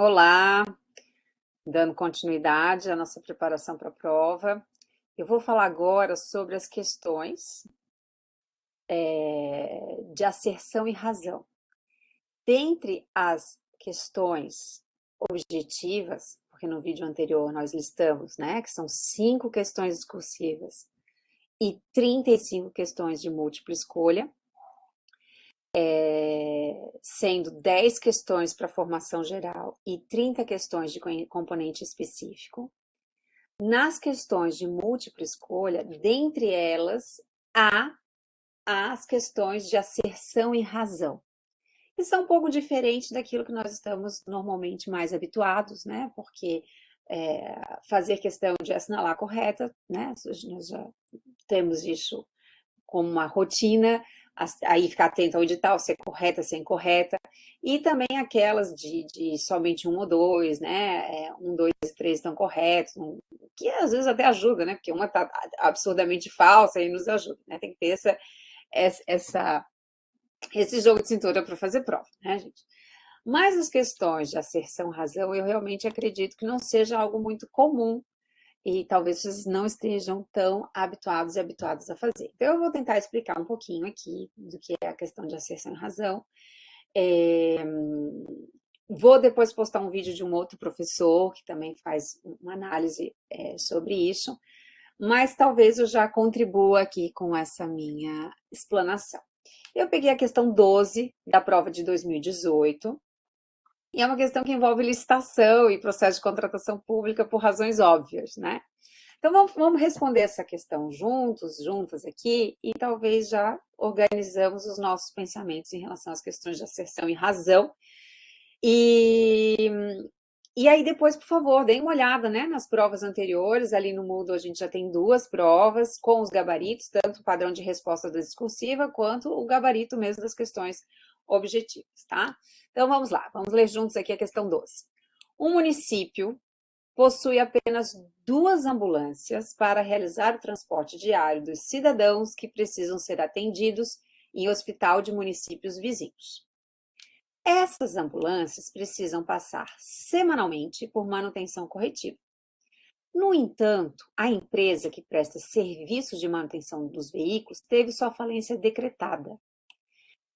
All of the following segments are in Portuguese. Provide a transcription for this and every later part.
Olá, dando continuidade à nossa preparação para a prova. Eu vou falar agora sobre as questões de asserção e razão. Dentre as questões objetivas, porque no vídeo anterior nós listamos, né, que são 5 questões discursivas e 35 questões de múltipla escolha, sendo 10 questões para formação geral e 30 questões de componente específico. Nas questões de múltipla escolha, dentre elas, há as questões de asserção e razão. Que são um pouco diferentes daquilo que nós estamos normalmente mais habituados, né? Porque fazer questão de assinalar correta, né? Nós já temos isso como uma rotina, aí ficar atento ao edital, se é correta, se é incorreta, e também aquelas de somente um ou dois, né? Um, dois e três estão corretos, que às vezes até ajuda, né? Porque uma está absurdamente falsa e nos ajuda, né? Tem que ter esse jogo de cintura para fazer prova, né, gente? Mas as questões de asserção razão, eu realmente acredito que não seja algo muito comum e talvez vocês não estejam tão habituados e habituadas a fazer. Então, eu vou tentar explicar um pouquinho aqui do que é a questão de asserção e razão. Vou depois postar um vídeo de um outro professor que também faz uma análise sobre isso, mas talvez eu já contribua aqui com essa minha explanação. Eu peguei a questão 12 da prova de 2018, e é uma questão que envolve licitação e processo de contratação pública por razões óbvias, né? Então, vamos responder essa questão juntas aqui, e talvez já organizamos os nossos pensamentos em relação às questões de asserção e razão. E aí, depois, por favor, deem uma olhada, né, nas provas anteriores. Ali no Moodle a gente já tem 2 provas com os gabaritos, tanto o padrão de resposta da discursiva, quanto o gabarito mesmo das questões objetivas, tá? Então, vamos lá, vamos ler juntos aqui a questão 12. Um município possui apenas 2 ambulâncias para realizar o transporte diário dos cidadãos que precisam ser atendidos em hospital de municípios vizinhos. Essas ambulâncias precisam passar semanalmente por manutenção corretiva. No entanto, a empresa que presta serviços de manutenção dos veículos teve sua falência decretada.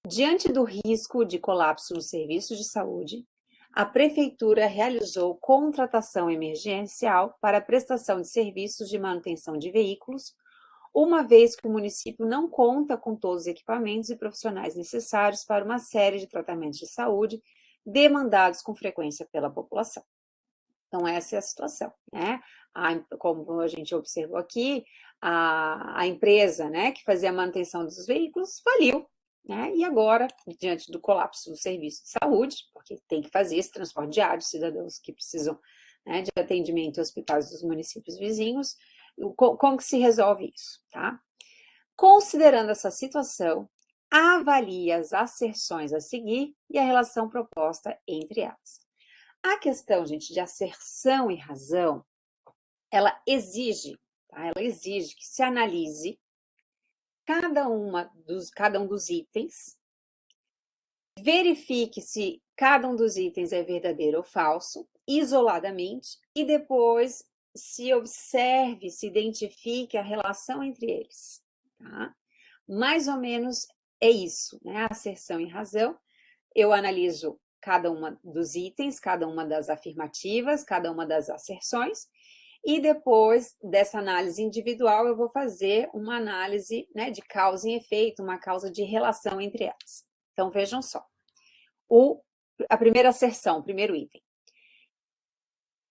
Diante do risco de colapso nos serviços de saúde, a Prefeitura realizou contratação emergencial para a prestação de serviços de manutenção de veículos, uma vez que o município não conta com todos os equipamentos e profissionais necessários para uma série de tratamentos de saúde demandados com frequência pela população. Então, essa é a situação, né? Como a gente observou aqui, a empresa, né, que fazia a manutenção dos veículos faliu, né? E agora, diante do colapso do serviço de saúde, porque tem que fazer esse transporte diário de cidadãos que precisam, né, de atendimento em hospitais dos municípios vizinhos, como que se resolve isso, tá? Considerando essa situação, avalie as asserções a seguir e a relação proposta entre elas. A questão, gente, de asserção e razão, ela exige, tá? Ela exige que se analise cada um dos itens, verifique se cada um dos itens é verdadeiro ou falso, isoladamente, e depois se observe, se identifique a relação entre eles, tá? Mais ou menos é isso, né? Asserção e razão. Eu analiso cada uma dos itens, cada uma das afirmativas, cada uma das asserções, e depois dessa análise individual, eu vou fazer uma análise, né, de causa e efeito, uma causa de relação entre elas. Então, vejam só. A primeira asserção, o primeiro item.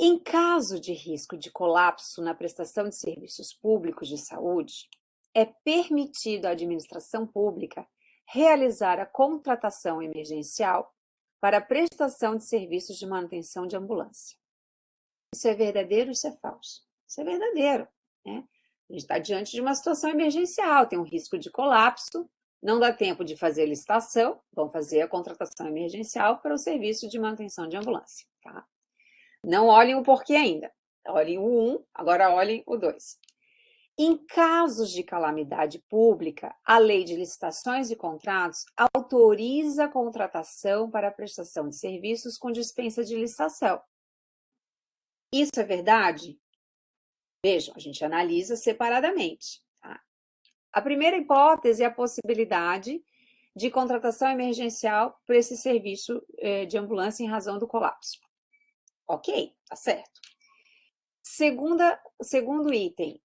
Em caso de risco de colapso na prestação de serviços públicos de saúde, é permitido à administração pública realizar a contratação emergencial para a prestação de serviços de manutenção de ambulância. Isso é verdadeiro ou isso é falso? Isso é verdadeiro, né? A gente está diante de uma situação emergencial, tem um risco de colapso, não dá tempo de fazer a licitação, vão fazer a contratação emergencial para o serviço de manutenção de ambulância, tá? Não olhem o porquê ainda. Olhem o 1, agora olhem o 2. Em casos de calamidade pública, a Lei de Licitações e Contratos autoriza a contratação para a prestação de serviços com dispensa de licitação. Isso é verdade? Vejam, a gente analisa separadamente. Tá? A primeira hipótese é a possibilidade de contratação emergencial para esse serviço de ambulância em razão do colapso. Ok, tá certo. Segundo item,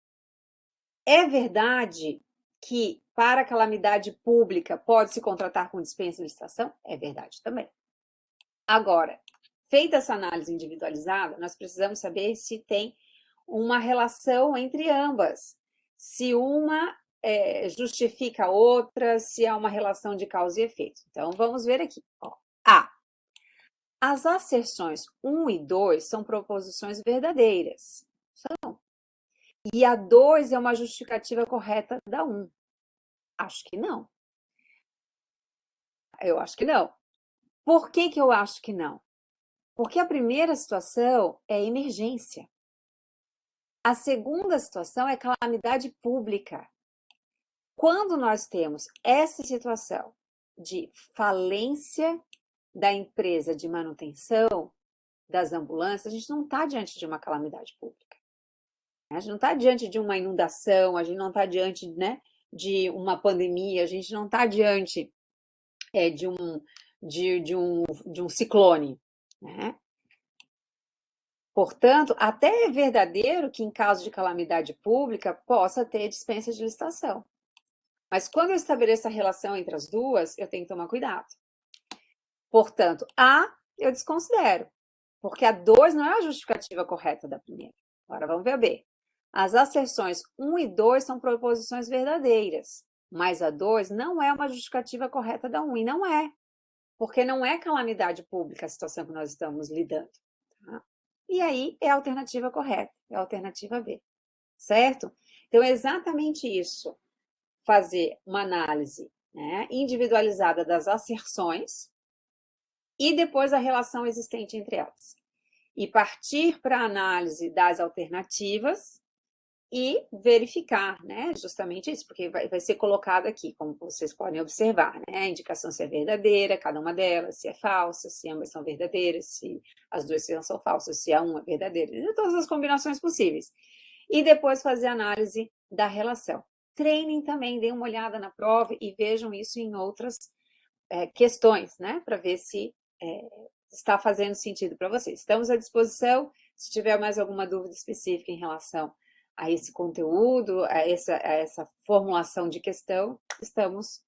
é verdade que para calamidade pública pode-se contratar com dispensa de licitação? É verdade também. Agora, feita essa análise individualizada, nós precisamos saber se tem uma relação entre ambas, se uma justifica a outra, se há uma relação de causa e efeito. Então, vamos ver aqui. Ó. A. As asserções 1 e 2 são proposições verdadeiras. São. E a 2 é uma justificativa correta da 1. Acho que não. Eu acho que não. Por que eu acho que não? Porque a primeira situação é emergência. A segunda situação é calamidade pública. Quando nós temos essa situação de falência da empresa de manutenção das ambulâncias, a gente não está diante de uma calamidade pública. A gente não está diante de uma inundação, a gente não está diante, né, de uma pandemia, a gente não está diante de um ciclone. Né? Portanto, até é verdadeiro que em caso de calamidade pública possa ter dispensa de licitação. Mas quando eu estabeleço a relação entre as duas, eu tenho que tomar cuidado. Portanto, A eu desconsidero, porque a 2 não é a justificativa correta da primeira. Agora vamos ver a B. As asserções 1 e 2 são proposições verdadeiras, mas a 2 não é uma justificativa correta da 1, e não é, porque não é calamidade pública a situação que nós estamos lidando. Tá? E aí é a alternativa correta, é a alternativa B, certo? Então é exatamente isso, fazer uma análise, né, individualizada das asserções e depois a relação existente entre elas. E partir para a análise das alternativas e verificar, né, justamente isso, porque vai ser colocado aqui, como vocês podem observar, né, a indicação se é verdadeira, cada uma delas, se é falsa, se ambas são verdadeiras, se as duas são falsas, se a uma é verdadeira, e todas as combinações possíveis. E depois fazer a análise da relação. Treinem também, deem uma olhada na prova e vejam isso em outras questões, né, para ver se está fazendo sentido para vocês. Estamos à disposição, se tiver mais alguma dúvida específica em relação a esse conteúdo, a essa formulação de questão, estamos